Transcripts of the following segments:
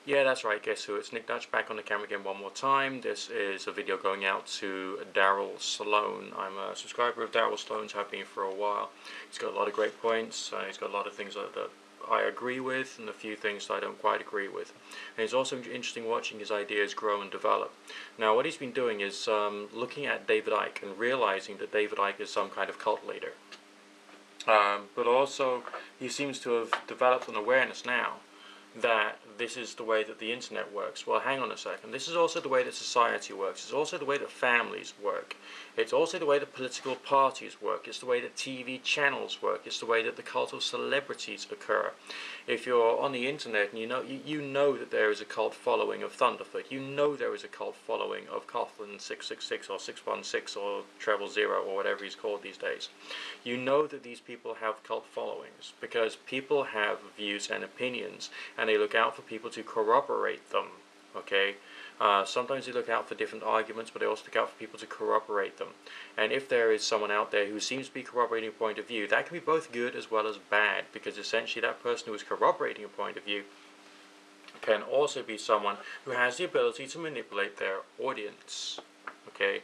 Yeah, that's right. Guess who? It's Nick Dutch back on the camera again one more time. This is a video going out to Daryl Sloan. I'm a subscriber of Daryl Sloan's, have been for a while. He's got a lot of great points. He's got a lot of things that I agree with and a few things that I don't quite agree with. And it's also interesting watching his ideas grow and develop. Now, what he's been doing is looking at David Icke and realizing that David Icke is some kind of cult leader. But also, he seems to have developed an awareness now that this is the way that the internet works. Well, hang on a second. This is also the way that society works. It's also the way that families work. It's also the way that political parties work. It's the way that TV channels work. It's the way that the cult of celebrities occur. If you're on the internet and you know that there is a cult following of Thunderfoot, you know there is a cult following of Coughlin 666 or 616 or 000 or whatever he's called these days. You know that these people have cult followings because people have views and opinions, and they look out for people to corroborate them. Okay, sometimes they look out for different arguments, but they also look out for people to corroborate them. And if there is someone out there who seems to be corroborating a point of view, that can be both good as well as bad, because essentially that person who is corroborating a point of view can also be someone who has the ability to manipulate their audience. Okay,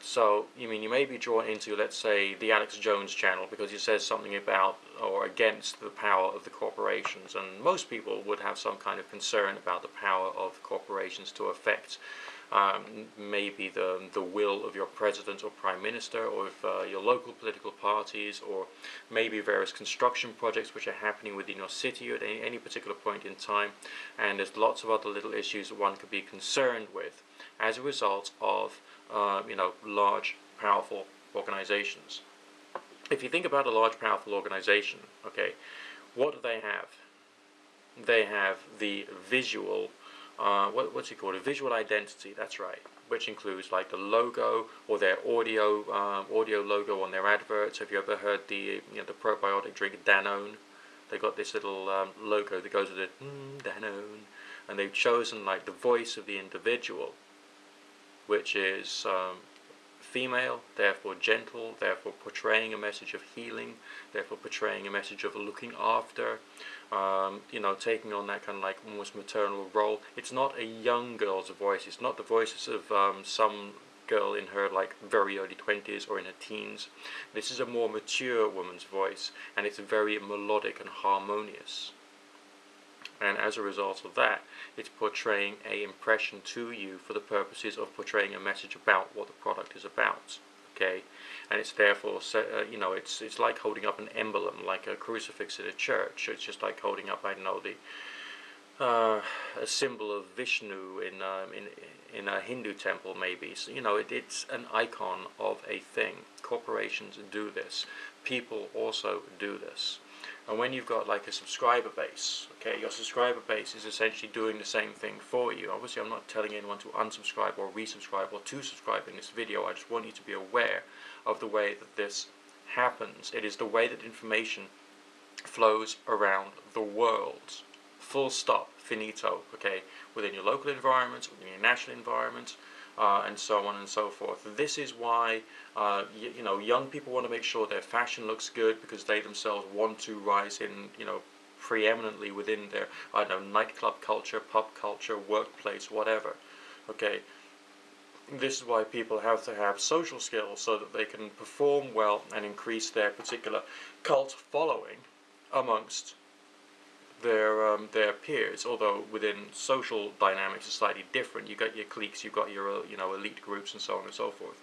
so you may be drawn into, let's say, the Alex Jones channel because he says something about or against the power of the corporations, and most people would have some kind of concern about the power of corporations to affect maybe the will of your president or prime minister, or if your local political parties, or maybe various construction projects which are happening within your city at any particular point in time. And there's lots of other little issues that one could be concerned with as a result of large, powerful organizations. If you think about a large, powerful organization, okay, what do they have? They have the visual, what's it called? A visual identity. That's right, which includes like the logo or their audio logo on their adverts. Have you ever heard the probiotic drink Danone? They got this little logo that goes with it, Danone, and they've chosen like the voice of the individual, which is female, therefore gentle, therefore portraying a message of healing, therefore portraying a message of looking after, taking on that kind of like almost maternal role. It's not a young girl's voice. It's not the voices of some girl in her like very early 20s or in her teens. This is a more mature woman's voice, and it's very melodic and harmonious. And as a result of that, it's portraying an impression to you for the purposes of portraying a message about what the product is about. Okay, and it's therefore, it's like holding up an emblem, like a crucifix at a church. It's just like holding up, I don't know, a symbol of Vishnu in a Hindu temple, maybe. So it's an icon of a thing. Corporations do this. People also do this. And when you've got like a subscriber base, okay, your subscriber base is essentially doing the same thing for you. Obviously, I'm not telling anyone to unsubscribe or resubscribe or to subscribe in this video. I just want you to be aware of the way that this happens. It is the way that information flows around the world. Full stop, finito, okay, within your local environments, within your national environments, and so on and so forth. This is why young people want to make sure their fashion looks good, because they themselves want to rise in preeminently within their nightclub culture, pub culture, workplace, whatever. Okay, this is why people have to have social skills so that they can perform well and increase their particular cult following amongst their peers. Although within social dynamics it's slightly different. You've got your cliques, you've got your elite groups, and so on and so forth,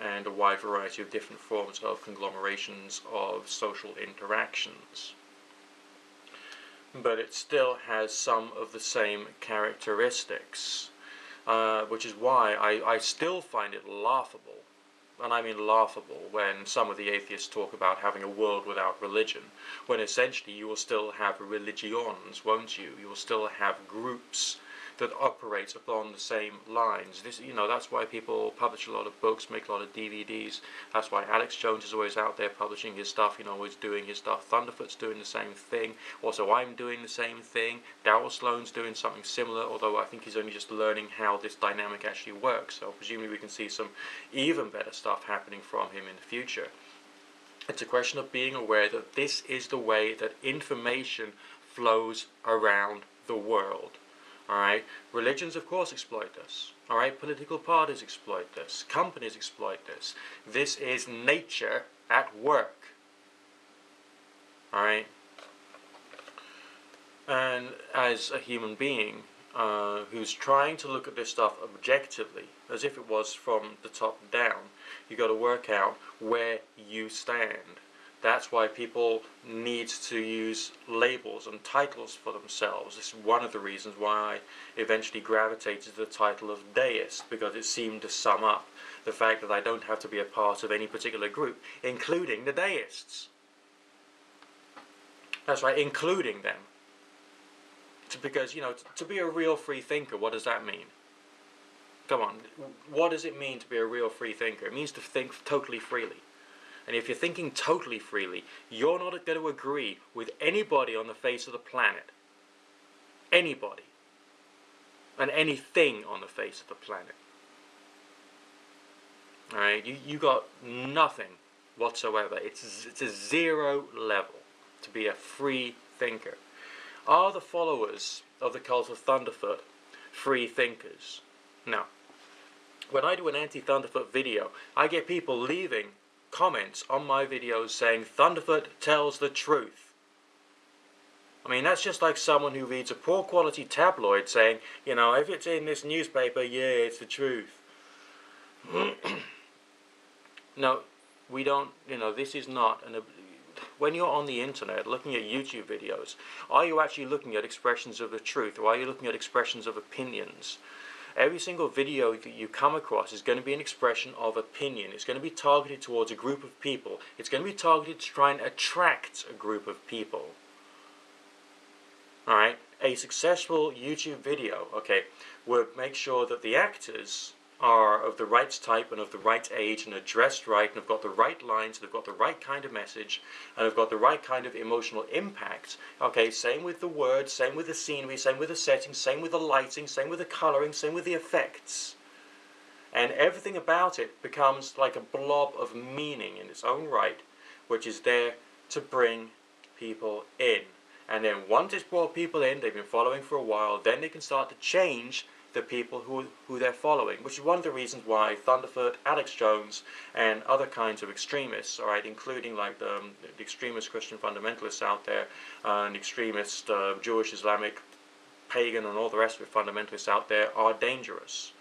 and a wide variety of different forms of conglomerations of social interactions. But it still has some of the same characteristics, which is why I still find it laughable. And I mean laughable, when some of the atheists talk about having a world without religion, when essentially you will still have religions, won't you? You will still have groups that operate upon the same lines. That's why people publish a lot of books, make a lot of DVDs. That's why Alex Jones is always out there publishing his stuff, always doing his stuff. Thunderfoot's doing the same thing. Also, I'm doing the same thing. Daryl Sloan's doing something similar, although I think he's only just learning how this dynamic actually works. So presumably we can see some even better stuff happening from him in the future. It's a question of being aware that this is the way that information flows around the world. Alright, religions of course exploit this. Alright, political parties exploit this. Companies exploit this. This is nature at work. Alright? And as a human being who's trying to look at this stuff objectively, as if it was from the top down, you got to work out where you stand. That's why people need to use labels and titles for themselves. This is one of the reasons why I eventually gravitated to the title of deist, because it seemed to sum up the fact that I don't have to be a part of any particular group, including the deists. That's right, including them. Because, to be a real free thinker, what does that mean? Come on, what does it mean to be a real free thinker? It means to think totally freely. And if you're thinking totally freely, you're not going to agree with anybody on the face of the planet. Anybody. And anything on the face of the planet. Alright, you got nothing whatsoever. It's a zero level to be a free thinker. Are the followers of the cult of Thunderfoot free thinkers? No. When I do an anti-Thunderfoot video, I get people leaving comments on my videos saying Thunderfoot tells the truth. I mean, that's just like someone who reads a poor quality tabloid saying, if it's in this newspaper, yeah, it's the truth. No, we don't, this is not when you're on the internet looking at YouTube videos, are you actually looking at expressions of the truth, or are you looking at expressions of opinions? Every single video that you come across is going to be an expression of opinion. It's going to be targeted towards a group of people. It's going to be targeted to try and attract a group of people. Alright? A successful YouTube video, will make sure that the actors are of the right type and of the right age and are dressed right and have got the right lines, they've got the right kind of message and have got the right kind of emotional impact. Same with the words, same with the scenery, same with the setting, same with the lighting, same with the colouring, same with the effects. And everything about it becomes like a blob of meaning in its own right, which is there to bring people in. And then once it's brought people in, they've been following for a while, then they can start to change the people who they're following, which is one of the reasons why Thunderfoot, Alex Jones, and other kinds of extremists, including like the extremist Christian fundamentalists out there, and extremist Jewish, Islamic, pagan, and all the rest of it fundamentalists out there are dangerous.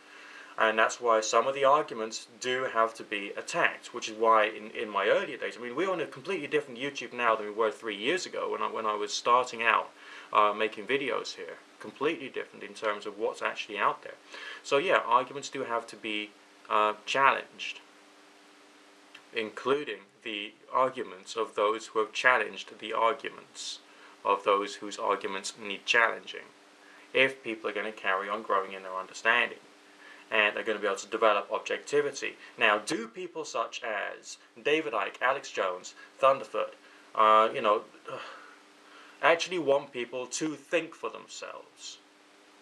And that's why some of the arguments do have to be attacked, which is why in my earlier days, we're on a completely different YouTube now than we were 3 years ago when I was starting out making videos here. Completely different in terms of what's actually out there. So yeah, arguments do have to be challenged, including the arguments of those who have challenged the arguments of those whose arguments need challenging, if people are going to carry on growing in their understanding and they're going to be able to develop objectivity. Now, do people such as David Icke, Alex Jones, Thunderfoot, actually want people to think for themselves?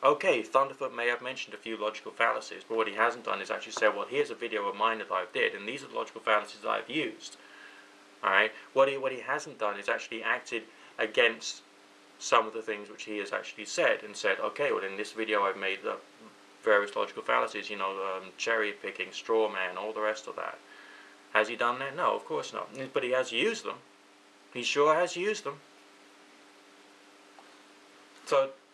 Thunderfoot may have mentioned a few logical fallacies, but what he hasn't done is actually said, well, here's a video of mine that I did, and these are the logical fallacies that I've used. Alright? What he hasn't done is actually acted against some of the things which he has actually said, and said, well, in this video I've made various logical fallacies, cherry picking, straw man, all the rest of that. Has he done that? No, of course not. But he has used them. He sure has used them.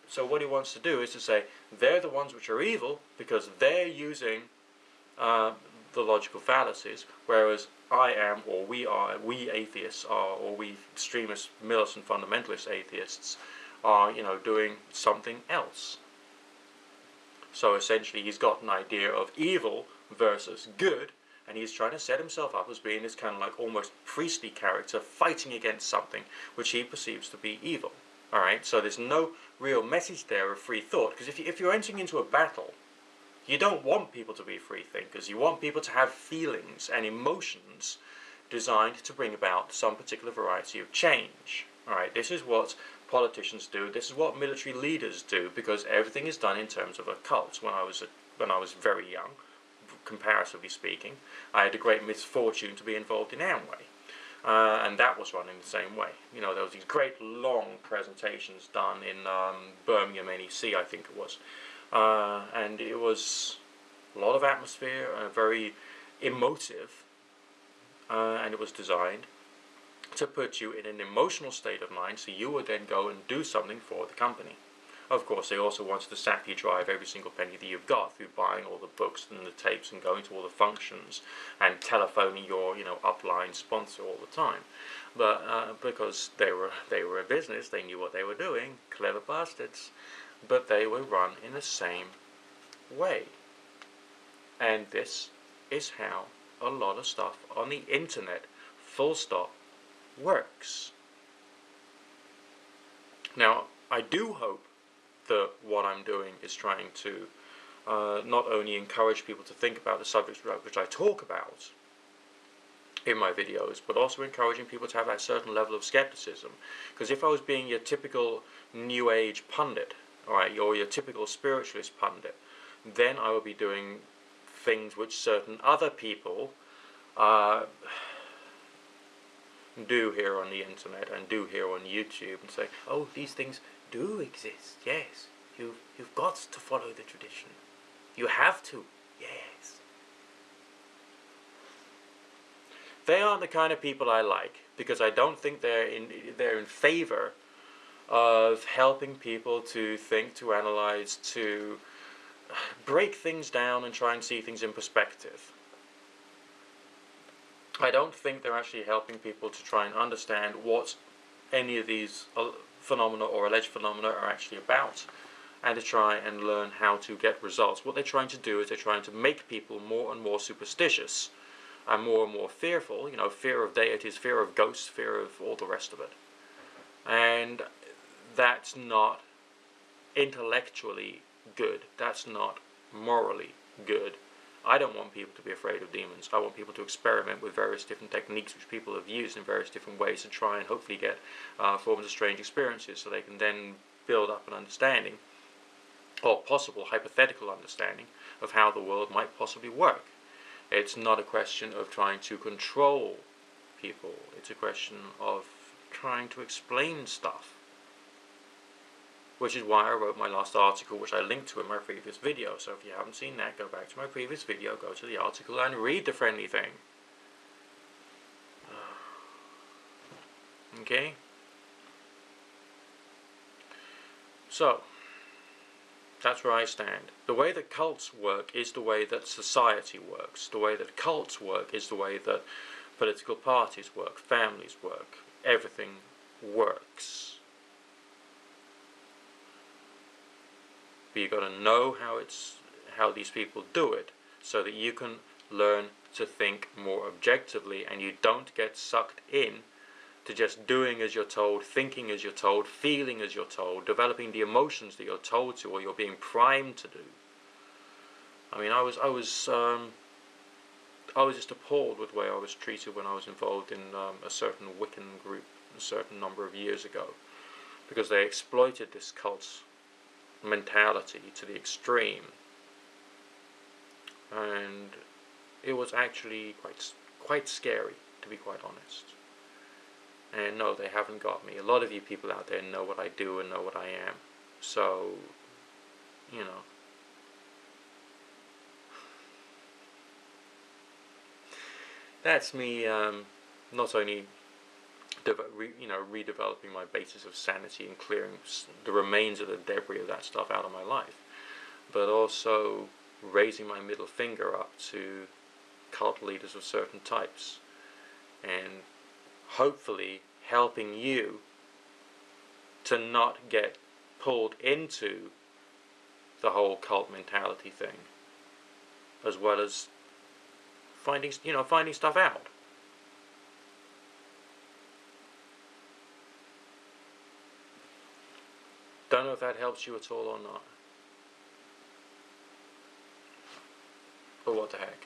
So what he wants to do is to say, they're the ones which are evil because they're using the logical fallacies, whereas I am, or we atheists are, or we extremist, militant, fundamentalist atheists are, doing something else. So essentially he's got an idea of evil versus good, and he's trying to set himself up as being this kind of like almost priestly character fighting against something which he perceives to be evil. Alright, so there's no real message there of free thought, because if you're entering into a battle, you don't want people to be free thinkers. You want people to have feelings and emotions designed to bring about some particular variety of change. Alright, this is what politicians do, this is what military leaders do, because everything is done in terms of a cult. When I was very young, comparatively speaking, I had the great misfortune to be involved in Amway. and that was run in the same way. You know, there was these great long presentations done in Birmingham NEC, I think it was, and it was a lot of atmosphere, very emotive, and it was designed to put you in an emotional state of mind so you would then go and do something for the company. Of course, they also wanted to sap you dry of every single penny that you've got through buying all the books and the tapes and going to all the functions and telephoning your, upline sponsor all the time. But because they were a business, they knew what they were doing, clever bastards. But they were run in the same way. And this is how a lot of stuff on the internet, full stop, works. Now, I do hope that what I'm doing is trying to not only encourage people to think about the subjects which I talk about in my videos, but also encouraging people to have that certain level of skepticism. Because if I was being your typical New Age pundit, alright, or your typical spiritualist pundit, then I would be doing things which certain other people do here on the internet and do here on YouTube and say, oh, these things do exist, yes. You've got to follow the tradition. You have to, yes. They aren't the kind of people I like, because I don't think they're in favor of helping people to think, to analyze, to break things down and try and see things in perspective. I don't think they're actually helping people to try and understand what any of these phenomena or alleged phenomena are actually about, and to try and learn how to get results. What they're trying to do is they're trying to make people more and more superstitious and more fearful, fear of deities, fear of ghosts, fear of all the rest of it. And that's not intellectually good. That's not morally good. I don't want people to be afraid of demons. I want people to experiment with various different techniques which people have used in various different ways to try and hopefully get forms of strange experiences, so they can then build up an understanding, or possible hypothetical understanding, of how the world might possibly work. It's not a question of trying to control people. It's a question of trying to explain stuff. Which is why I wrote my last article, which I linked to in my previous video. So if you haven't seen that, go back to my previous video, go to the article and read the friendly thing. Okay? So, that's where I stand. The way that cults work is the way that society works. The way that cults work is the way that political parties work, families work. Everything works. But you've got to know how these people do it, so that you can learn to think more objectively, and you don't get sucked in to just doing as you're told, thinking as you're told, feeling as you're told, developing the emotions that you're told to, or you're being primed to do. I mean, I was just appalled with the way I was treated when I was involved in a certain Wiccan group a certain number of years ago, because they exploited this cult mentality to the extreme, and it was actually quite scary, to be quite honest. And no, they haven't got me. A lot of you people out there know what I do and know what I am, so that's me not only redeveloping my basis of sanity and clearing the remains of the debris of that stuff out of my life, but also raising my middle finger up to cult leaders of certain types, and hopefully helping you to not get pulled into the whole cult mentality thing, as well as finding stuff out. Don't know if that helps you at all or not. But what the heck.